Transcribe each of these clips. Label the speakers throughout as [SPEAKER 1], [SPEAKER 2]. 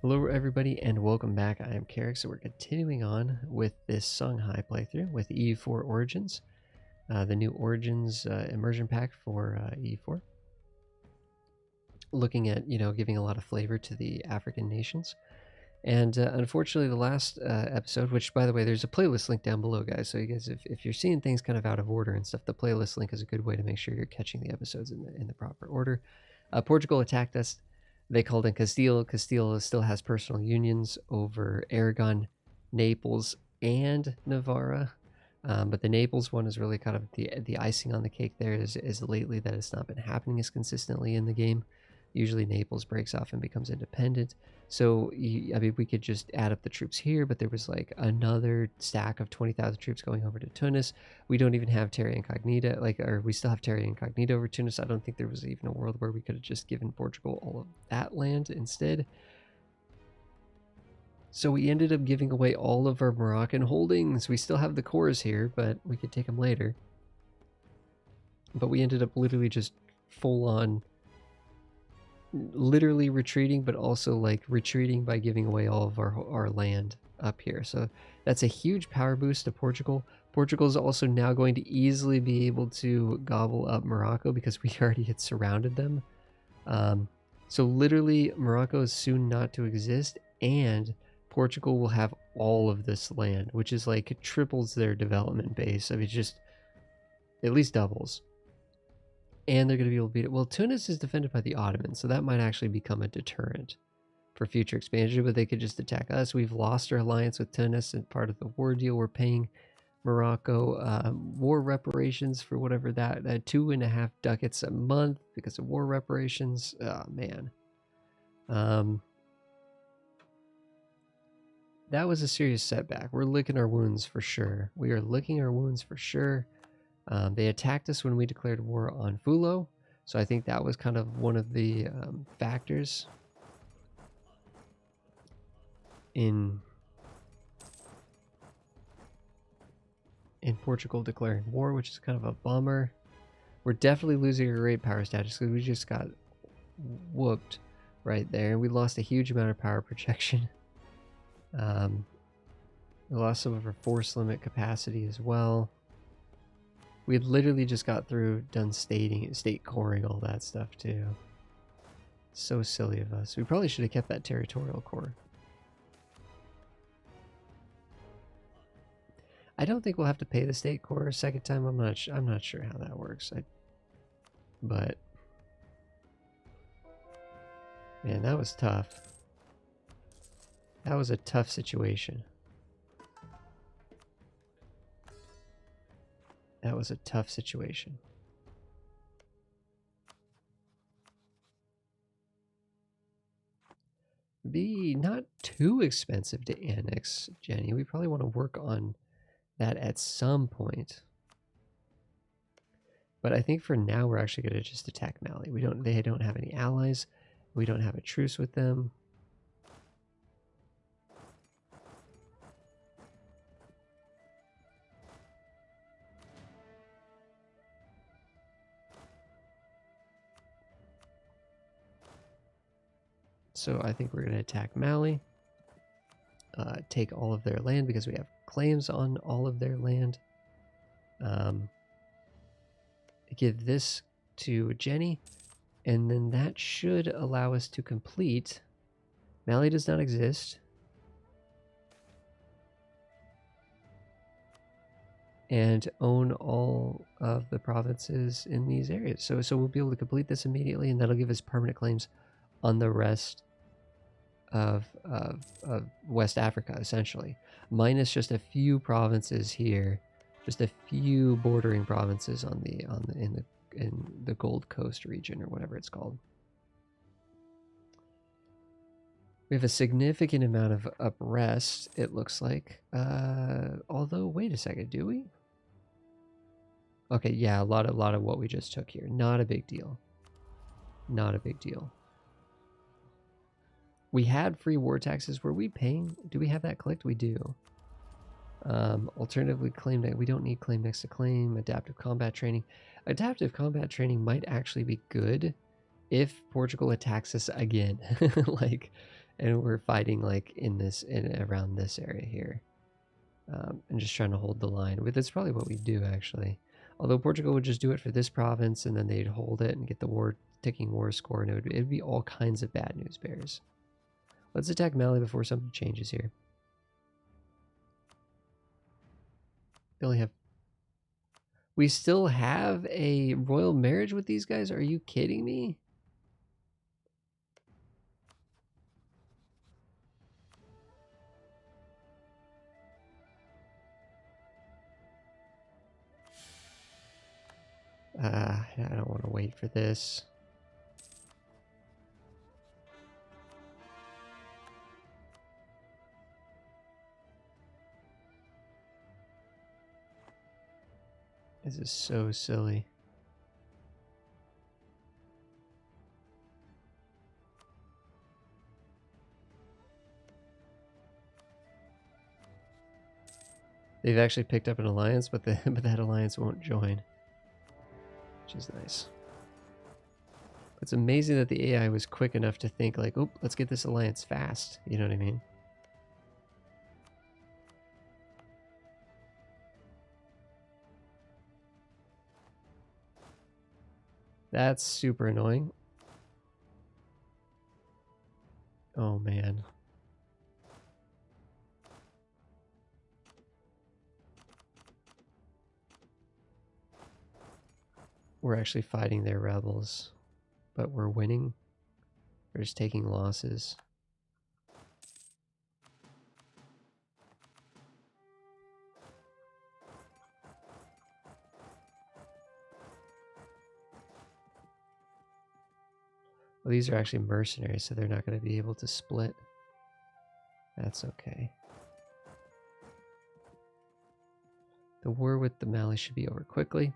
[SPEAKER 1] Hello everybody and welcome back. I am Carrick, so we're continuing on with this Songhai playthrough with EU4 Origins, the new Origins immersion pack for EU4. Looking at, giving a lot of flavor to the African nations. And unfortunately the last episode, which by the way, there's a playlist link down below, guys, so you guys, if you're seeing things kind of out of order and stuff, the playlist link is a good way to make sure you're catching the episodes in the proper order. Portugal attacked us. They called in Castile. Castile still has personal unions over Aragon, Naples, and Navarra. But the Naples one is really kind of the icing on the cake there is lately that it's not been happening as consistently in the game. Usually Naples breaks off and becomes independent. So, I mean, we could just add up the troops here, but there was like another stack of 20,000 troops going over to Tunis. We don't even have Terra Incognita, or we still have Terra Incognita over Tunis. I don't think there was even a world where we could have just given Portugal all of that land instead. So we ended up giving away all of our Moroccan holdings. We still have the cores here, but we could take them later. But we ended up literally just full on literally retreating, but also like retreating by giving away all of our land up here. So that's a huge power boost to Portugal. Portugal is also now going to easily be able to gobble up Morocco because we already had surrounded them. So literally Morocco is soon not to exist, and Portugal will have all of this land, which is like triples their development base. I mean, just at least doubles. And they're going to be able to beat it. Well, Tunis is defended by the Ottomans, so that might actually become a deterrent for future expansion, but they could just attack us. We've lost our alliance with Tunis, and part of the war deal, we're paying Morocco war reparations for whatever that 2.5 ducats a month because of war reparations. Oh, man. That was a serious setback. We're licking our wounds for sure. We are licking our wounds for sure. They attacked us when we declared war on Fulo, so I think that was kind of one of the factors in Portugal declaring war, which is kind of a bummer. We're definitely losing our great power status because we just got whooped right there. We lost a huge amount of power projection. We lost some of our force limit capacity as well. We had literally just got through done state coring all that stuff too. So silly of us. We probably should have kept that territorial core. I don't think we'll have to pay the state core a second time. I'm not sure how that works. But man, that was tough. That was a tough situation. That was a tough situation. Be not too expensive to annex, Jenny. We probably want to work on that at some point. But I think for now we're actually going to just attack Mali. They don't have any allies. We don't have a truce with them. So I think we're going to attack Mali, take all of their land because we have claims on all of their land. Give this to Jenny, and then that should allow us to complete. Mali does not exist. And own all of the provinces in these areas. So we'll be able to complete this immediately, and that'll give us permanent claims on the rest of West Africa, essentially, minus just a few provinces here, just a few bordering provinces in the Gold Coast region or whatever it's called. We have a significant amount of uprest, it looks like. Although, wait a second, do we? Okay, yeah, a lot of what we just took here. Not a big deal. Not a big deal. We had free war taxes. Were we paying? Do we have that clicked? We do. Alternatively, claim that we don't need claim next to claim. Adaptive combat training. Adaptive combat training might actually be good if Portugal attacks us again. Like, And we're fighting like in around this area here, and just trying to hold the line. That's probably what we do actually. Although Portugal would just do it for this province, and then they'd hold it and get the ticking war score, and it'd be all kinds of bad news bears. Let's attack Mali before something changes here. We still have a royal marriage with these guys? Are you kidding me? I don't want to wait for this. This is so silly. They've actually picked up an alliance, but that alliance won't join, which is nice. It's amazing that the AI was quick enough to think like, oh, let's get this alliance fast. You know what I mean? That's super annoying. Oh, man. We're actually fighting their rebels, but we're winning. We're just taking losses. Well, these are actually mercenaries, so they're not going to be able to split. That's okay. The war with the Mali should be over quickly.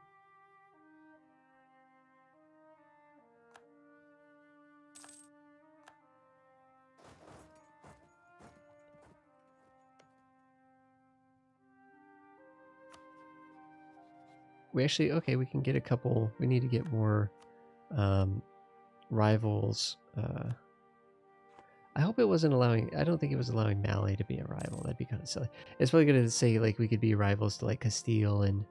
[SPEAKER 1] We actually, okay, we can get a couple. We need to get more rivals. I hope it wasn't allowing, I don't think it was allowing Mali to be a rival. That'd be kind of silly. It's probably going to say like we could be rivals to like Castile, and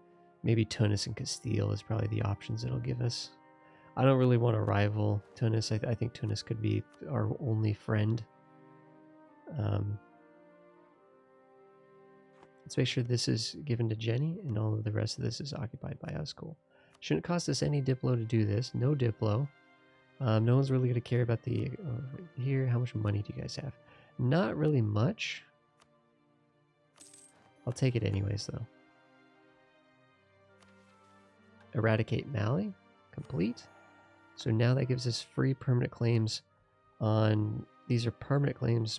[SPEAKER 1] maybe Tunis and Castile is probably the options it'll give us. I don't really want to rival Tunis. I think Tunis could be our only friend. Let's make sure this is given to Jenny, and all of the rest of this is occupied by us. Cool. Shouldn't cost us any Diplo to do this. No Diplo. No one's really going to care about the... here, how much money do you guys have? Not really much. I'll take it anyways, though. Eradicate Mali. Complete. So now that gives us free permanent claims on... These are permanent claims,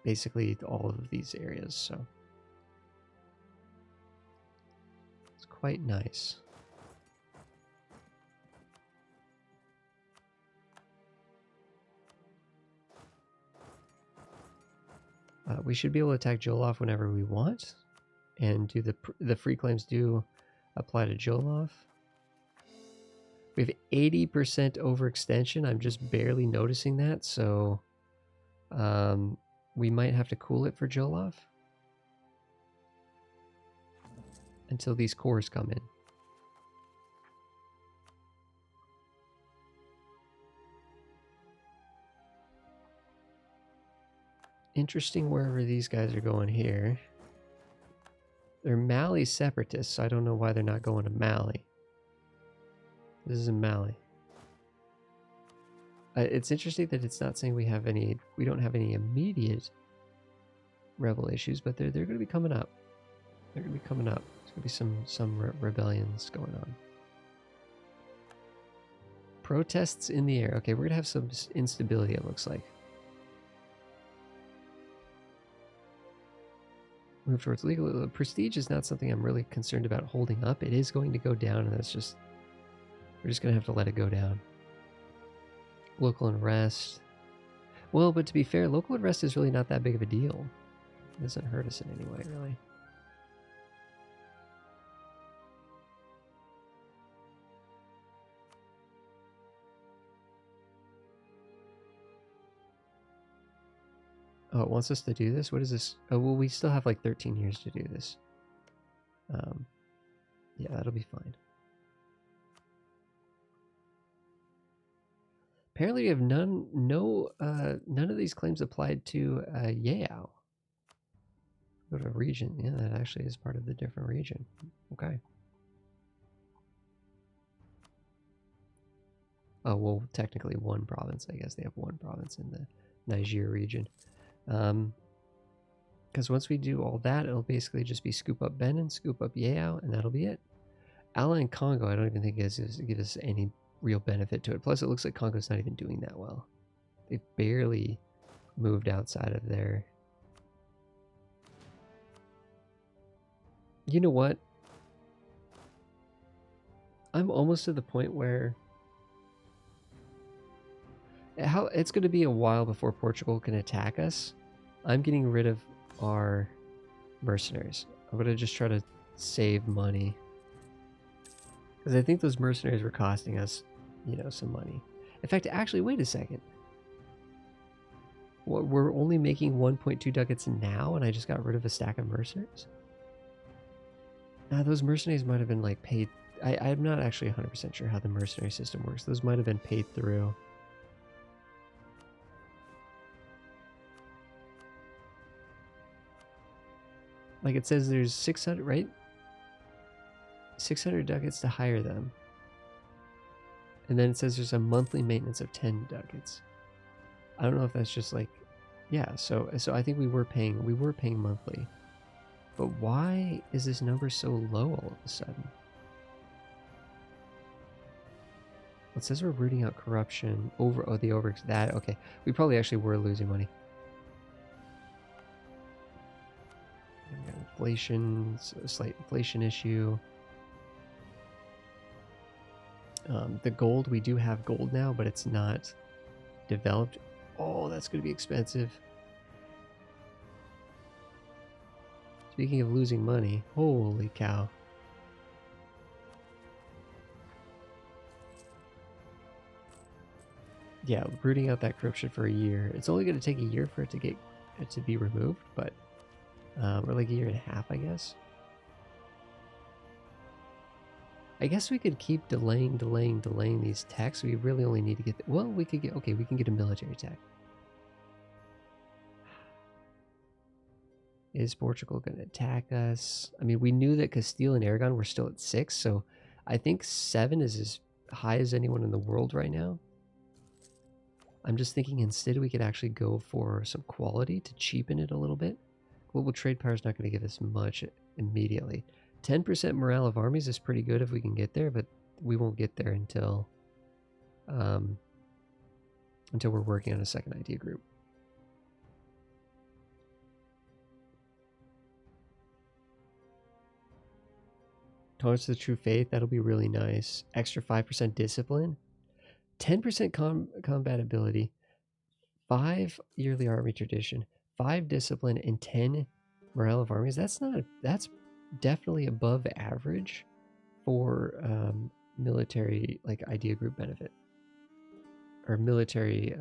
[SPEAKER 1] basically, all of these areas, so... It's quite nice. We should be able to attack Jolof whenever we want, and do the free claims do apply to Jolof. We have 80% overextension. I'm just barely noticing that, so we might have to cool it for Jolof until these cores come in. Interesting wherever these guys are going here. They're Mali separatists, so I don't know why they're not going to Mali. This is in Mali. It's interesting that it's not saying we don't have any immediate rebel issues, but they're going to be coming up. They're going to be coming up. There's going to be some rebellions going on. Protests in the air. Okay, we're going to have some instability, it looks like. Move towards legal. Prestige is not something I'm really concerned about holding up. It is going to go down, and that's just... We're just going to have to let it go down. Local unrest. Well, but to be fair, local unrest is really not that big of a deal. It doesn't hurt us in any way, really. Oh, it wants us to do this? What is this? Oh, well, we still have like 13 years to do this. Yeah, that'll be fine. Apparently, we have none of these claims applied to Yao. Go to a region. Yeah, that actually is part of the different region. Okay. Oh, well, technically one province. I guess they have one province in the Niger region. Because once we do all that, it'll basically just be scoop up Benin, scoop up Yao, and that'll be it. Ally and Congo, I don't even think gives us any real benefit to it. Plus, it looks like Congo's not even doing that well. They've barely moved outside of there. You know what? I'm almost to the point where it's going to be a while before Portugal can attack us. I'm getting rid of our mercenaries. I'm going to just try to save money. Because I think those mercenaries were costing us, you know, some money. In fact, actually, wait a second. We're only making 1.2 ducats now, and I just got rid of a stack of mercenaries? Nah, those mercenaries might have been, like, paid... I'm not actually 100% sure how the mercenary system works. Those might have been paid through. Like, it says there's 600, right? 600 ducats to hire them. And then it says there's a monthly maintenance of 10 ducats. I don't know if that's just like... Yeah, so I think we were paying monthly. But why is this number so low all of a sudden? It says we're rooting out corruption over... Oh, the over... That... Okay. We probably actually were losing money. And we got inflation, a slight inflation issue. The gold, we do have gold now, but it's not developed. Oh, that's going to be expensive. Speaking of losing money, holy cow. Yeah, rooting out that corruption for a year. It's only going to take a year for it to be removed, but or like a year and a half, I guess. I guess we could keep delaying these techs. We really only need to get... Well, we could get... Okay, we can get a military tech. Is Portugal going to attack us? I mean, we knew that Castile and Aragon were still at 6, so I think 7 is as high as anyone in the world right now. I'm just thinking instead we could actually go for some quality to cheapen it a little bit. Global trade power is not going to give us much immediately. 10% morale of armies is pretty good if we can get there, but we won't get there until we're working on a second idea group. Towards the true faith, that'll be really nice. Extra 5% discipline, 10% combat ability, 5 yearly army tradition, 5 discipline, and 10 morale of armies. That's definitely above average for military like idea group benefit or military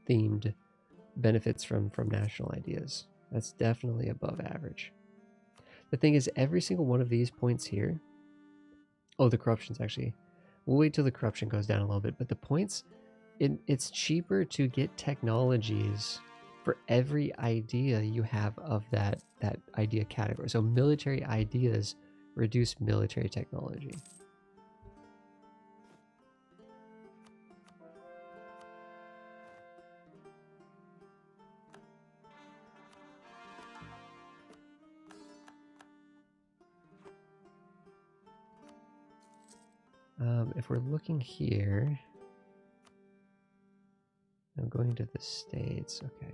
[SPEAKER 1] themed benefits from national ideas. That's definitely above average. The thing is, every single one of these points here... Oh, the corruption's actually... We'll wait till the corruption goes down a little bit, but the points... It's cheaper to get technologies for every idea you have of that idea category. So military ideas reduce military technology. If we're looking here... I'm going to the States, okay.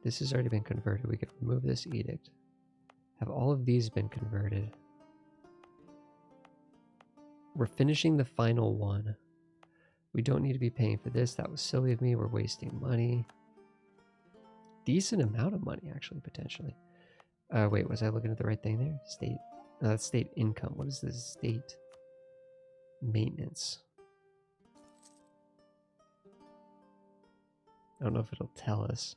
[SPEAKER 1] This has already been converted. We can remove this edict. Have all of these been converted? We're finishing the final one. We don't need to be paying for this. That was silly of me. We're wasting money. Decent amount of money, actually, potentially. Wait, was I looking at the right thing there? State. That's state income. What is this? State maintenance. I don't know if it'll tell us.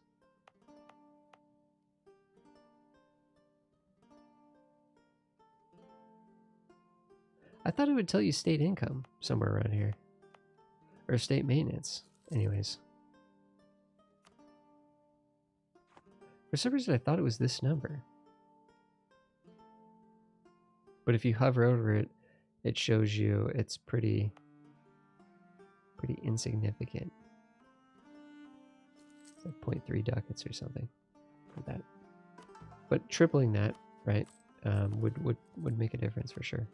[SPEAKER 1] I thought it would tell you state income somewhere around here. Or state maintenance. Anyways. For some reason I thought it was this number. But if you hover over it, it shows you it's pretty insignificant. It's like 0.3 ducats or something like that. But tripling that, right, would make a difference for sure.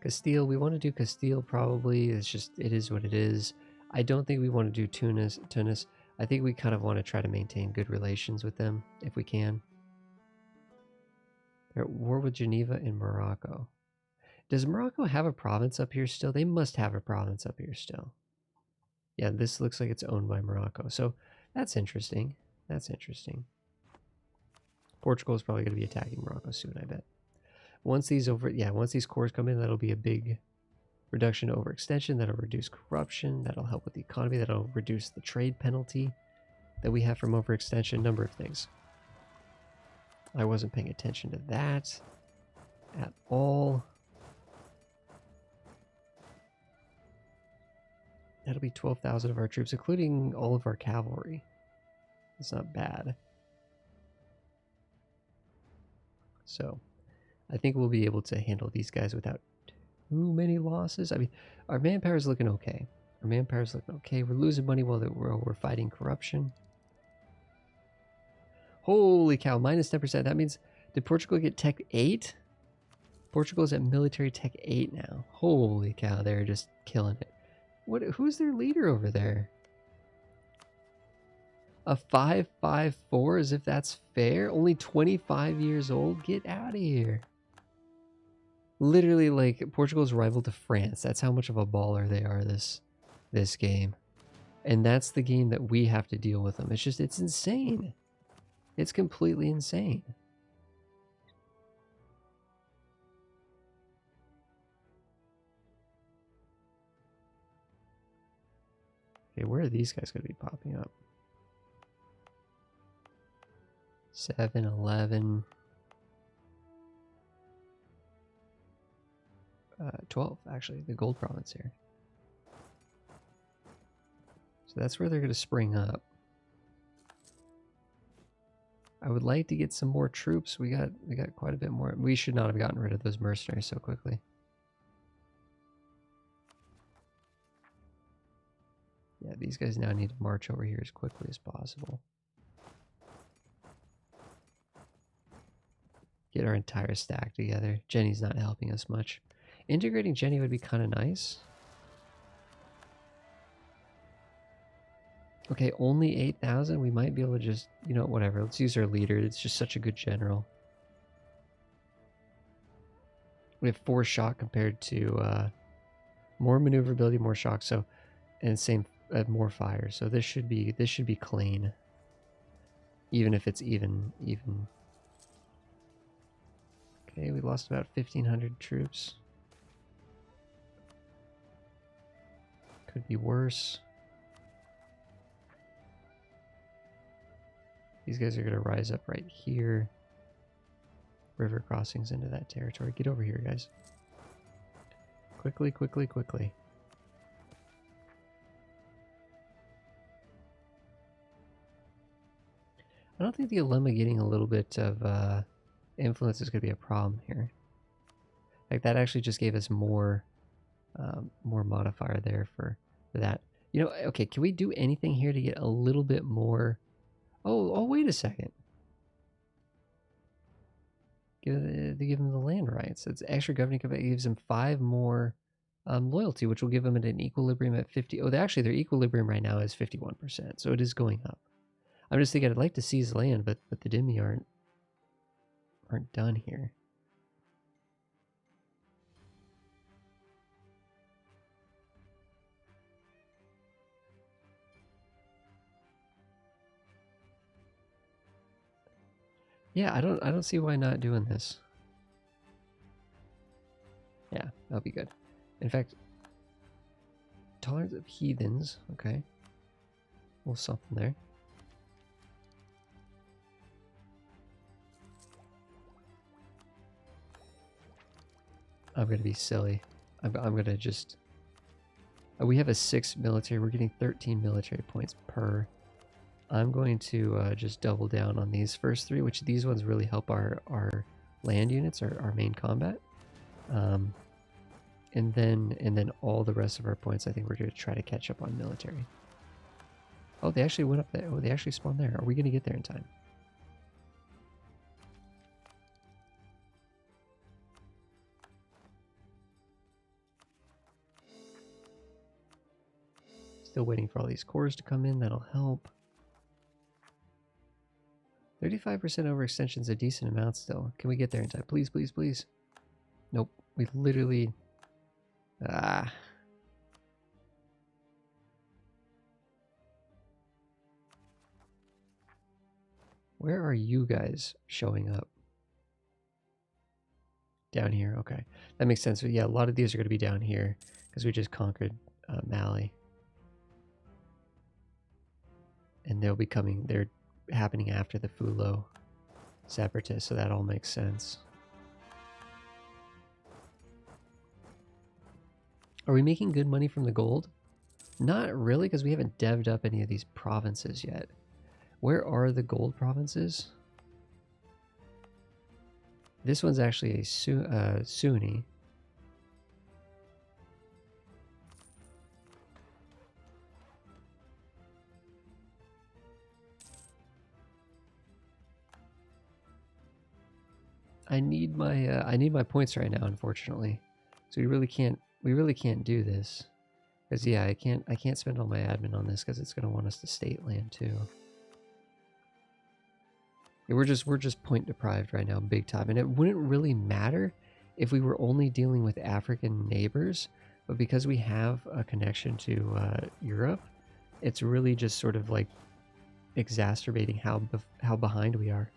[SPEAKER 1] Castile, we want to do Castile probably. It's just, it is what it is. I don't think we want to do Tunis. I think we kind of want to try to maintain good relations with them if we can. They're at war with Geneva and Morocco. Does Morocco have a province up here still? They must have a province up here still. Yeah, this looks like it's owned by Morocco. So that's interesting. That's interesting. Portugal is probably going to be attacking Morocco soon, I bet. Once these cores come in, that'll be a big reduction to overextension. That'll reduce corruption. That'll help with the economy. That'll reduce the trade penalty that we have from overextension. Number of things. I wasn't paying attention to that at all. That'll be 12,000 of our troops, including all of our cavalry. That's not bad. So I think we'll be able to handle these guys without too many losses. I mean, our manpower is looking okay. We're losing money while we're fighting corruption. Holy cow, minus 10%. That means, did Portugal get Tech 8? Portugal's at military Tech 8 now. Holy cow, they're just killing it. Who's their leader over there? A 554, as if that's fair? Only 25 years old? Get out of here. Literally, like, Portugal's rival to France. That's how much of a baller they are this game. And that's the game that we have to deal with them. It's just, it's insane. It's completely insane. Okay, where are these guys going to be popping up? 7, 11... 12, actually, the gold province here. So that's where they're going to spring up. I would like to get some more troops. We got quite a bit more. We should not have gotten rid of those mercenaries so quickly. Yeah, these guys now need to march over here as quickly as possible. Get our entire stack together. Jenny's not helping us much. Integrating Jenny would be kind of nice. Okay, only 8,000. We might be able to just, you know, whatever. Let's use our leader. It's just such a good general. We have 4 shock compared to more maneuverability, more shock. So, and same more fire. So this should be clean. Even if it's even. Okay, we lost about 1,500 troops. Could be worse. These guys are going to rise up right here. River crossings into that territory. Get over here, guys. Quickly, quickly, quickly. I don't think the Ulema getting a little bit of influence is going to be a problem here. Like, that actually just gave us more modifier there for that. You know, okay, can we do anything here to get a little bit more? Oh, wait a second. They give him the land rights. It's extra governing company. It gives him 5 more loyalty, which will give them an equilibrium at 50. Oh, actually, their equilibrium right now is 51%, so it is going up. I'm just thinking I'd like to seize land, but the Dhimmi aren't done here. Yeah, I don't see why not doing this. Yeah, that'll be good. In fact, Tolerance of heathens. Okay. A little something there. I'm going to be silly. I'm going to just... we have a 6 military. We're getting 13 military points per. I'm going to just double down on these first 3, which these ones really help our land units, our main combat. And then all the rest of our points, I think we're going to try to catch up on military. Oh, they actually went up there. Oh, they actually spawned there. Are we going to get there in time? Still waiting for all these cores to come in. That'll help. 35% overextension is a decent amount still. Can we get there in time? Please, please, please. Nope. We literally... Ah. Where are you guys showing up? Down here, okay. That makes sense. But yeah, a lot of these are going to be down here because we just conquered Mali. And they'll be coming, they're happening after the Fulo separatists, so that all makes sense. Are we making good money from the gold? Not really, because we haven't devved up any of these provinces yet. Where are the gold provinces? This one's actually a Sunni. I need my points right now, unfortunately. So we really can't do this. Because yeah, I can't spend all my admin on this because it's gonna want us to state land too. Yeah, we're just point deprived right now, big time. And it wouldn't really matter if we were only dealing with African neighbors, but because we have a connection to Europe, it's really just sort of like exacerbating how behind we are.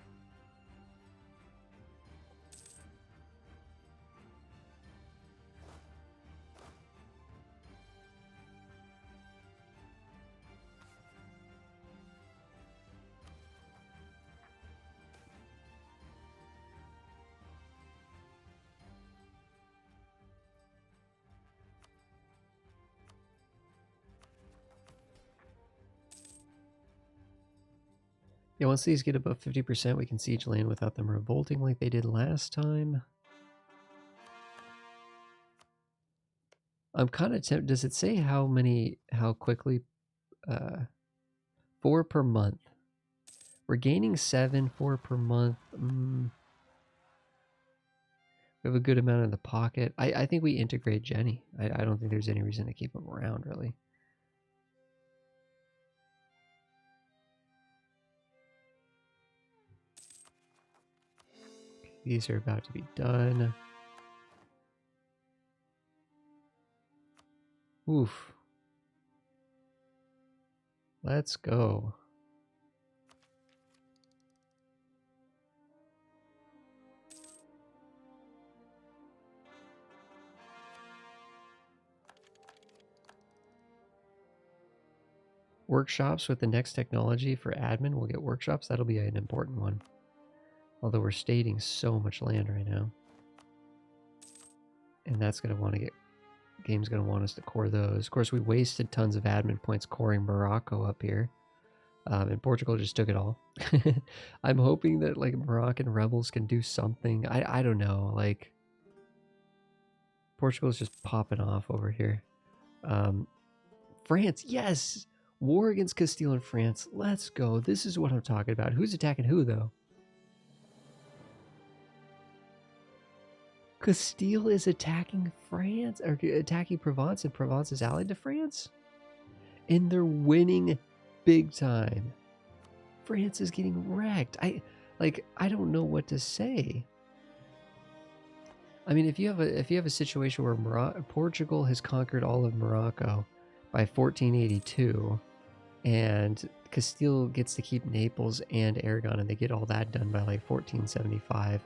[SPEAKER 1] Yeah, once these get above 50%, we can siege land without them revolting like they did last time. I'm kind of tempted. Does it say how quickly? 4 per month. We're gaining 7, 4 per month. We have a good amount in the pocket. I think we integrate Jenny. I don't think there's any reason to keep him around, really. These are about to be done. Oof. Let's go. Workshops with the next technology for admin. We'll get workshops. That'll be an important one. Although we're stating so much land right now. And that's going to want to get... Game's going to want us to core those. Of course, we wasted tons of admin points coring Morocco up here. And Portugal just took it all. I'm hoping that like Moroccan rebels can do something. I don't know. Like Portugal's just popping off over here. France, yes! War against Castile and France. Let's go. This is what I'm talking about. Who's attacking who, though? Castile is attacking France, or attacking Provence, and Provence is allied to France? And they're winning big time. France is getting wrecked. I don't know what to say. I mean, if you have a situation where Portugal has conquered all of Morocco by 1482, and Castile gets to keep Naples and Aragon, and they get all that done by like 1475,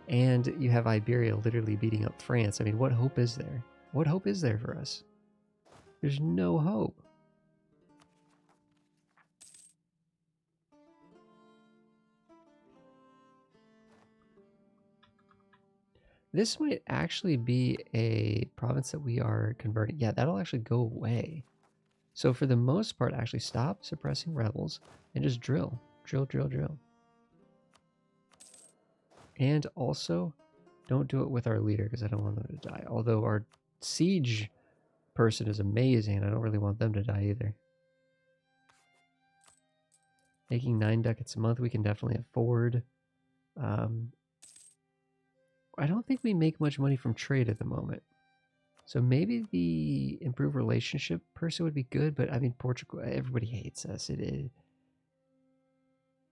[SPEAKER 1] and you have Iberia literally beating up France. I mean, what hope is there? What hope is there for us? There's no hope. This might actually be a province that we are converting. Yeah, that'll actually go away. So for the most part, actually stop suppressing rebels and just drill. Drill, drill, drill. And also, don't do it with our leader because I don't want them to die. Although our siege person is amazing. I don't really want them to die either. Making 9 ducats a month we can definitely afford. I don't think we make much money from trade at the moment. So maybe the improved relationship person would be good, but I mean, Portugal, everybody hates us.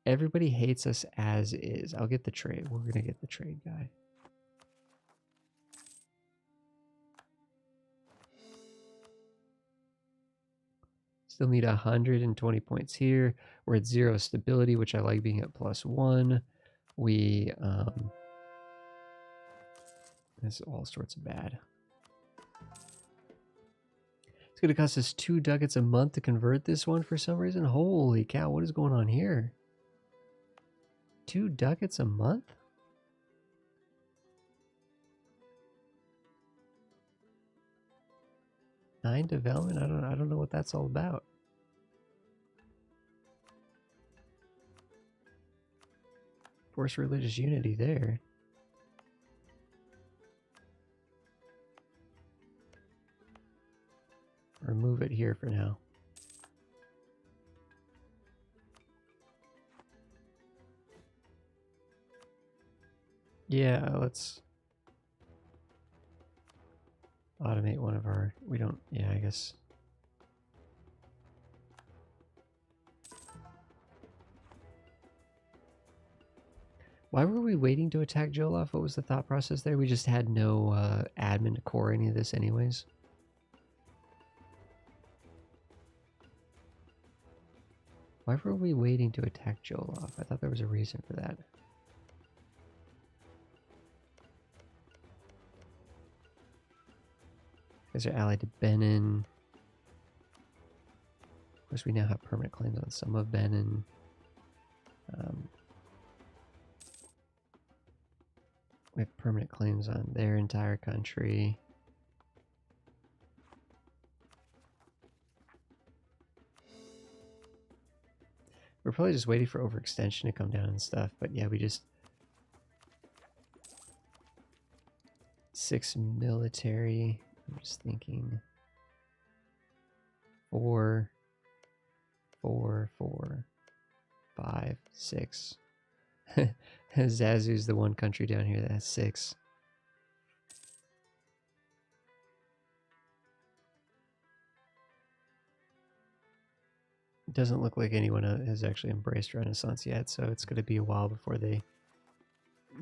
[SPEAKER 1] Everybody hates us as is. I'll get the trade. We're going to get the trade guy. Still need 120 points here. We're at 0 stability, which I like being at +1. We, this is all sorts of bad. It's going to cost us 2 ducats a month to convert this one for some reason. Holy cow, what is going on here? 2 ducats a month? Nine development? I don't know what that's all about. Force religious unity there. Remove it here for now. Yeah, let's automate one of our... We don't... Yeah, I guess... Why were we waiting to attack Jolov? What was the thought process there? We just had no admin to core any of this anyways. Why were we waiting to attack Jolov? I thought there was a reason for that. Guys are allied to Benin. Of course, we now have permanent claims on some of Benin. We have permanent claims on their entire country. We're probably just waiting for overextension to come down and stuff, but yeah, we just... 6 military. I'm just thinking... 4, 4, 4, 5, 6. Zazu's the one country down here that has 6. It doesn't look like anyone has actually embraced Renaissance yet, so it's going to be a while before they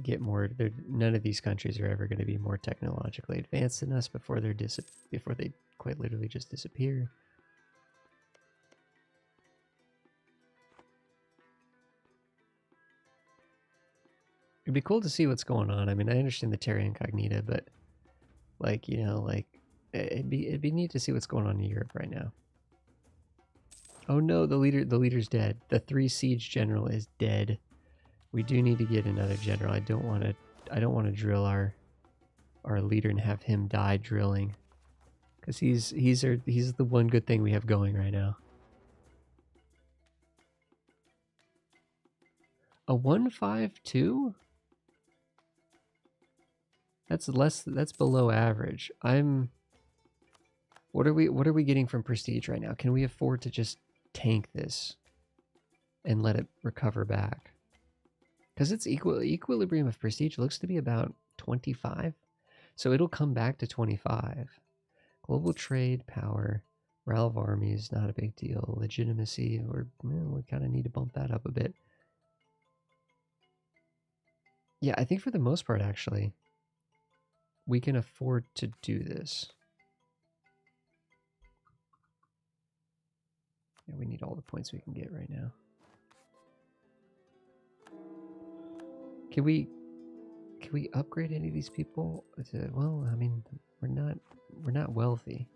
[SPEAKER 1] get more. None of these countries are ever going to be more technologically advanced than us before they quite literally just disappear. It'd be cool to see what's going on. I mean, I understand the Terra Incognita, but like, you know, like it'd be neat to see what's going on in Europe right now. Oh no, the leader's dead. The 3 siege general is dead. We do need to get another general. I don't want to drill our leader and have him die drilling, because he's the one good thing we have going right now. A 152? That's below average. What are we getting from prestige right now? Can we afford to just tank this and let it recover back? Because its equilibrium of prestige looks to be about 25. So it'll come back to 25. Global trade, power, morale of armies, not a big deal. Legitimacy, we kind of need to bump that up a bit. Yeah, I think for the most part, actually, we can afford to do this. Yeah, we need all the points we can get right now. Can we upgrade any of these people? Well, I mean, we're not wealthy.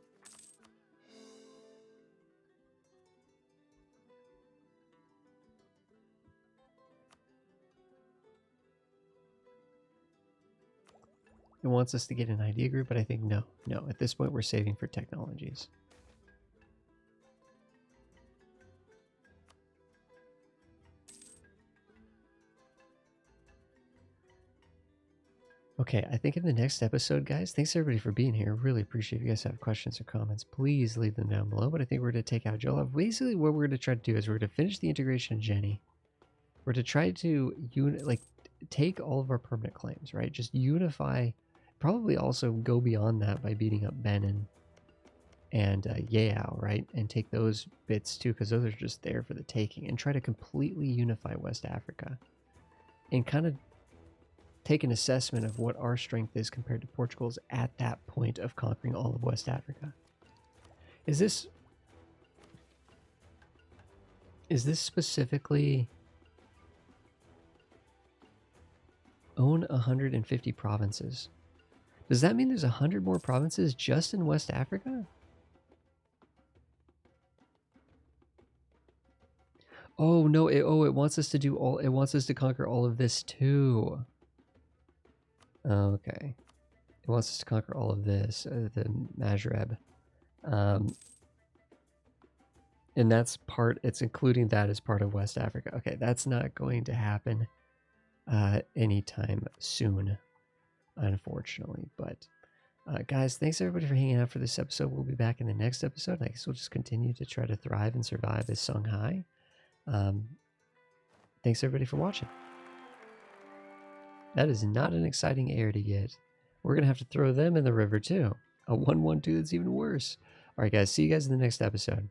[SPEAKER 1] It wants us to get an idea group, but I think no. At this point, we're saving for technologies. Okay, I think in the next episode, guys, thanks everybody for being here. Really appreciate if you guys have questions or comments. Please leave them down below. But I think we're going to take out Joel. Basically, what we're going to try to do is we're going to finish the integration of Jenny. We're to try to take all of our permanent claims, right? Just unify. Probably also go beyond that by beating up Benin and Yao, right? And take those bits too, because those are just there for the taking. And try to completely unify West Africa. And kind of take an assessment of what our strength is compared to Portugal's at that point of conquering all of West Africa. Is this specifically own 150 provinces? Does that mean there's 100 more provinces just in West Africa? Oh no, it wants us to do all, it wants us to conquer all of this too. Okay. It wants us to conquer all of this, the Maghreb. And that's part, it's including that as part of West Africa. Okay, that's not going to happen anytime soon, unfortunately. But guys, thanks everybody for hanging out for this episode. We'll be back in the next episode. I guess we'll just continue to try to thrive and survive as Songhai. Thanks everybody for watching. That is not an exciting air to get. We're going to have to throw them in the river too. A 1-1-2 that's even worse. All right, guys. See you guys in the next episode.